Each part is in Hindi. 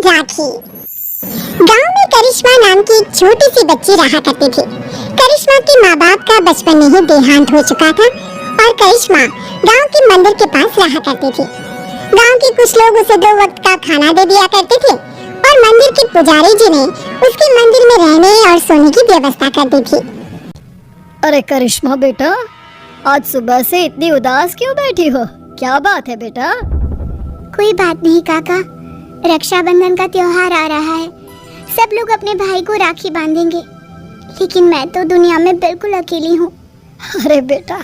राखी। गांव में करिश्मा नाम की एक छोटी सी बच्ची रहा करती थी। करिश्मा के माँ बाप का बचपन में ही देहांत हो चुका था और करिश्मा गांव के मंदिर के पास रहा करती थी। गांव के कुछ लोग उसे 2 वक्त का खाना दे दिया करते थे और मंदिर के पुजारी जी ने उसके मंदिर में रहने और सोने की व्यवस्था कर दी थी। अरे करिश्मा बेटा, आज सुबह से इतनी उदास क्यों बैठी हो? क्या बात है बेटा? कोई बात नहीं काका, रक्षाबंधन का त्योहार आ रहा है। सब लोग अपने भाई को राखी बांधेंगे, लेकिन मैं तो दुनिया में बिल्कुल अकेली हूँ। अरे बेटा,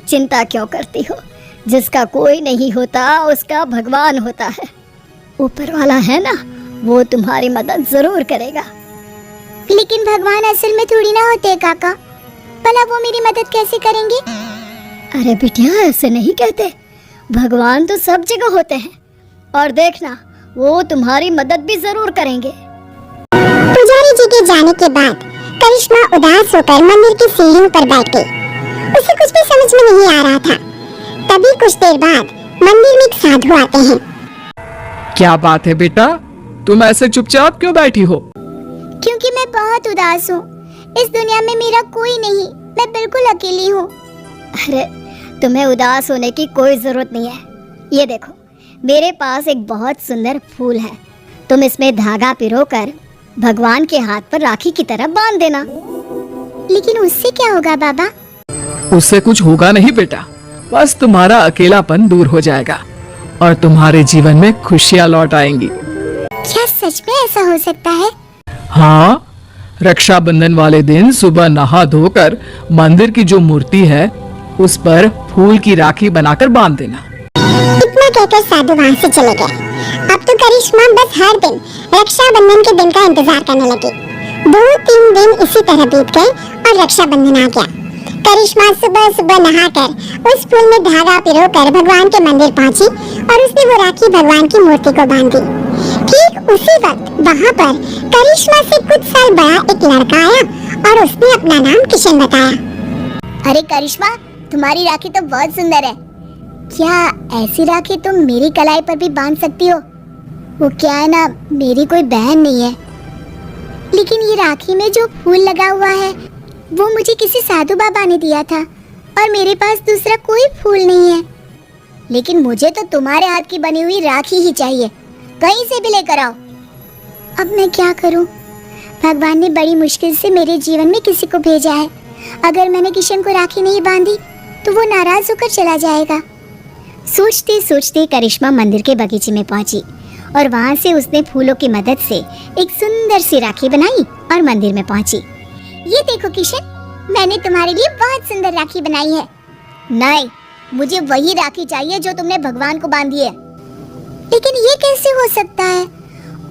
चिंता क्यों करती हो? जिसका कोई नहीं होता उसका भगवान होता है। ऊपर वाला है ना, वो तुम्हारी मदद जरूर करेगा। लेकिन भगवान असल में थोड़ी ना होते काका, भला वो मेरी मदद कैसे करेंगे? अरे बिटिया, ऐसे नहीं कहते। भगवान तो सब जगह होते हैं और देखना, वो तुम्हारी मदद भी जरूर करेंगे। पुजारी जी के जाने के बाद करिश्मा उदास होकर मंदिर की सीढ़ियों पर बैठ गई। उसे कुछ भी समझ में नहीं आ रहा था। तभी कुछ देर बाद मंदिर में एक साधु आते हैं। क्या बात है बेटा, तुम ऐसे चुपचाप क्यों बैठी हो? क्योंकि मैं बहुत उदास हूँ। इस दुनिया में मेरा कोई नहीं, मैं बिल्कुल अकेली हूँ। अरे तुम्हें उदास होने की कोई जरूरत नहीं है। ये देखो, मेरे पास एक बहुत सुंदर फूल है। तुम इसमें धागा पिरोकर भगवान के हाथ पर राखी की तरह बांध देना। लेकिन उससे क्या होगा बाबा? उससे कुछ होगा नहीं बेटा, बस तुम्हारा अकेलापन दूर हो जाएगा और तुम्हारे जीवन में खुशियाँ लौट आएंगी। क्या सच में ऐसा हो सकता है? हाँ, रक्षाबंधन वाले दिन सुबह नहा धोकर मंदिर की जो मूर्ति है उस पर फूल की राखी बनाकर बांध देना। इतना कहकर साधु वहाँ से चले गए। अब तो करिश्मा बस हर दिन रक्षाबंधन के दिन का इंतजार करने लगी। 2-3 दिन इसी तरह बीत गए और रक्षाबंधन आ गया। करिश्मा सुबह सुबह नहाकर उस फूल में धागा पिरोकर भगवान के मंदिर पहुंची और उसने वो राखी भगवान की मूर्ति को बांधी। ठीक उसी वक्त वहाँ पर करिश्मा से कुछ साल बड़ा एक लड़का आया और उसने अपना नाम किशन बताया। अरे करिश्मा, तुम्हारी राखी तो बहुत सुंदर है। क्या ऐसी राखी तुम मेरी कलाई पर भी बांध सकती हो? वो क्या है ना, मेरी कोई बहन नहीं है, लेकिन ये राखी में जो फूल लगा हुआ है वो मुझे किसी साधु बाबा ने दिया था और मेरे पास दूसरा कोई फूल नहीं है। लेकिन मुझे तो तुम्हारे हाथ की बनी हुई राखी ही चाहिए, कहीं से भी लेकर आओ। अब मैं क्या करूं? भगवान ने बड़ी मुश्किल से मेरे जीवन में किसी को भेजा है। अगर मैंने किशन को राखी नहीं बांधी तो वो नाराज होकर चला जाएगा। सोचते सोचते करिश्मा मंदिर के बगीचे में पहुंची और वहां से उसने फूलों की मदद से एक सुंदर सी राखी बनाई और मंदिर में पहुंची। ये देखो किशन, मैंने तुम्हारे लिए बहुत सुंदर राखी बनाई है। नहीं, मुझे वही राखी चाहिए जो तुमने भगवान को बांधी है। लेकिन ये कैसे हो सकता है?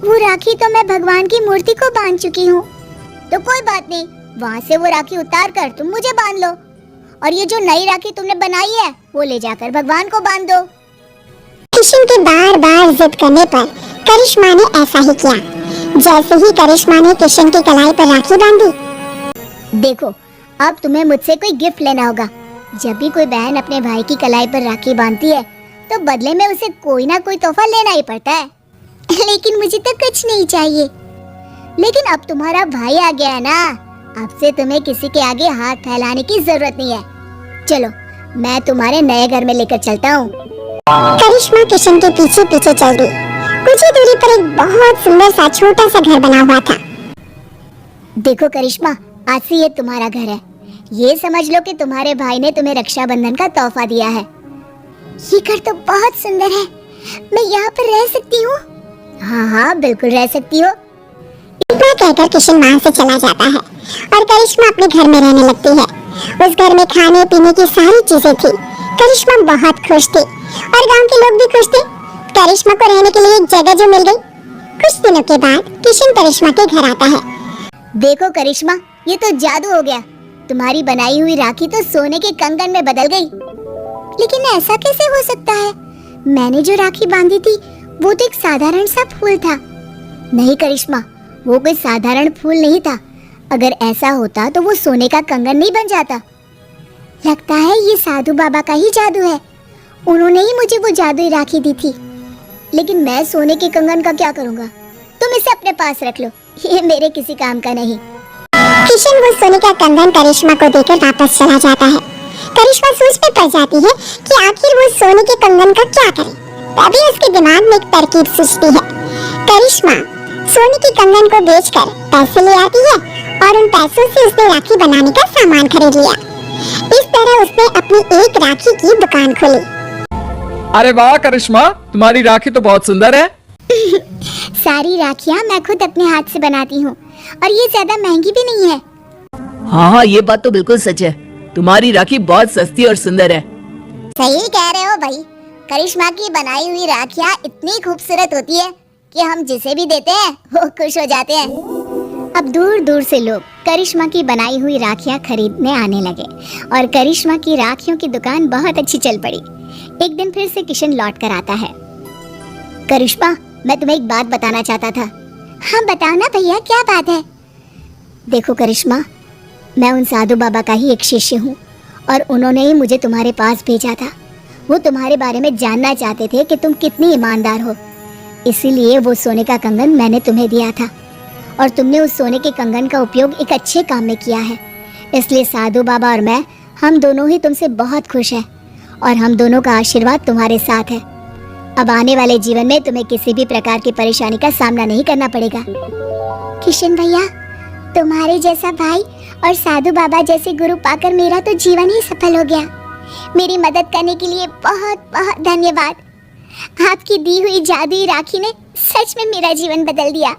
वो राखी तो मैं भगवान की मूर्ति को बांध चुकी हूँ। तो कोई बात नहीं, वहाँ से वो राखी उतार कर तुम मुझे बांध लो और ये जो नई राखी तुमने बनाई है वो ले जाकर भगवान को बांध दो। किशन के बार बार जिद करने पर करिश्मा ने ऐसा ही किया। जैसे ही करिश्मा ने किशन की कलाई पर राखी बांधी। देखो, अब तुम्हें मुझसे कोई गिफ्ट लेना होगा। जब भी कोई बहन अपने भाई की कलाई पर राखी बांधती है तो बदले में उसे कोई ना कोई तोहफा लेना ही पड़ता है। लेकिन मुझे तो कुछ नहीं चाहिए। लेकिन अब तुम्हारा भाई आ गया है ना, अब से तुम्हें किसी के आगे हाथ फैलाने की जरूरत नहीं है। चलो, मैं तुम्हारे नए घर में लेकर चलता हूँ। करिश्मा किशन के पीछे पीछे चल गई। कुछ ही दूरी पर एक बहुत सुंदर सा छोटा सा घर बना हुआ था। देखो करिश्मा, आज से ये तुम्हारा घर है। ये समझ लो कि तुम्हारे भाई ने तुम्हें रक्षाबंधन का तोहफा दिया है। ये घर तो बहुत सुंदर है, मैं यहाँ पर रह सकती हूँ? हाँ हाँ, बिल्कुल रह सकती हो। इतना कहकर किशन वहाँ से चला जाता है और करिश्मा अपने घर में रहने लगती है। उस घर में खाने पीने की सारी चीजें थी। करिश्मा बहुत खुश थी और गांव के लोग भी खुश थे। करिश्मा को रहने के लिए एक जगह जो मिल गई। कुछ दिनों के बाद किशन करिश्मा के घर आता है। देखो करिश्मा, ये तो जादू हो गया। तुम्हारी बनाई हुई राखी तो सोने के कंगन में बदल गई। लेकिन ऐसा कैसे हो सकता है? मैंने जो राखी बांधी थी वो तो एक साधारण सा फूल था। नहीं करिश्मा, वो कोई साधारण फूल नहीं था। अगर ऐसा होता तो वो सोने का कंगन नहीं बन जाता। लगता है ये साधु बाबा का ही जादू है। उन्होंने ही मुझे वो जादुई राखी दी थी। लेकिन मैं सोने के कंगन का क्या करूँगा? तुम इसे अपने पास रख लो, ये मेरे किसी काम का नहीं। किशन वो सोने का कंगन करिश्मा को देकर वापस चला जाता है। करिश्मा सोच में पड़ जाती है कि आखिर वो सोने के कंगन का क्या करे। तभी उसके दिमाग में एक तरकीब सूझती है। करिश्मा सोने के कंगन को बेचकर पैसे ले आती है और उन पैसों से उसने राखी बनाने का सामान खरीद लिया। इस तरह उसने अपनी एक राखी की दुकान खोली। अरे वाह करिश्मा, तुम्हारी राखी तो बहुत सुंदर है। सारी राखियां मैं खुद अपने हाथ से बनाती हूँ और ये ज्यादा महंगी भी नहीं है। हाँ हाँ, ये बात तो बिल्कुल सच है। तुम्हारी राखी बहुत सस्ती और सुंदर है। सही कह रहे हो भाई। करिश्मा की बनाई हुई राखियां इतनी खूबसूरत होती है कि हम जिसे भी देते हैं वो खुश हो जाते हैं। अब दूर दूर से लोग करिश्मा की बनाई हुई राखियां खरीदने आने लगे और करिश्मा की राखियों की दुकान बहुत अच्छी चल पड़ी। एक दिन फिर से किशन लौट कर आता है। करिश्मा, मैं तुम्हें एक बात बताना चाहता था। हाँ बताओ ना भैया, क्या बात है? देखो करिश्मा, मैं उन साधु बाबा का ही एक शिष्य हूँ और उन्होंने ही मुझे तुम्हारे पास भेजा था। वो तुम्हारे बारे में जानना चाहते थे कि तुम कितनी ईमानदार हो, इसीलिए वो सोने का कंगन मैंने तुम्हें दिया था और तुमने उस सोने के कंगन का उपयोग एक अच्छे काम में किया है। इसलिए साधु बाबा और मैं, हम दोनों ही तुमसे बहुत खुश हैं और हम दोनों का आशीर्वाद तुम्हारे साथ है। अब आने वाले जीवन में तुम्हें किसी भी प्रकार की परेशानी का सामना नहीं करना पड़ेगा। किशन भैया, तुम्हारे जैसा भाई और साधु बाबा जैसे गुरु पाकर मेरा तो जीवन ही सफल हो गया। मेरी मदद करने के लिए बहुत बहुत धन्यवाद। आपकी दी हुई जादुई राखी ने सच में मेरा जीवन बदल दिया।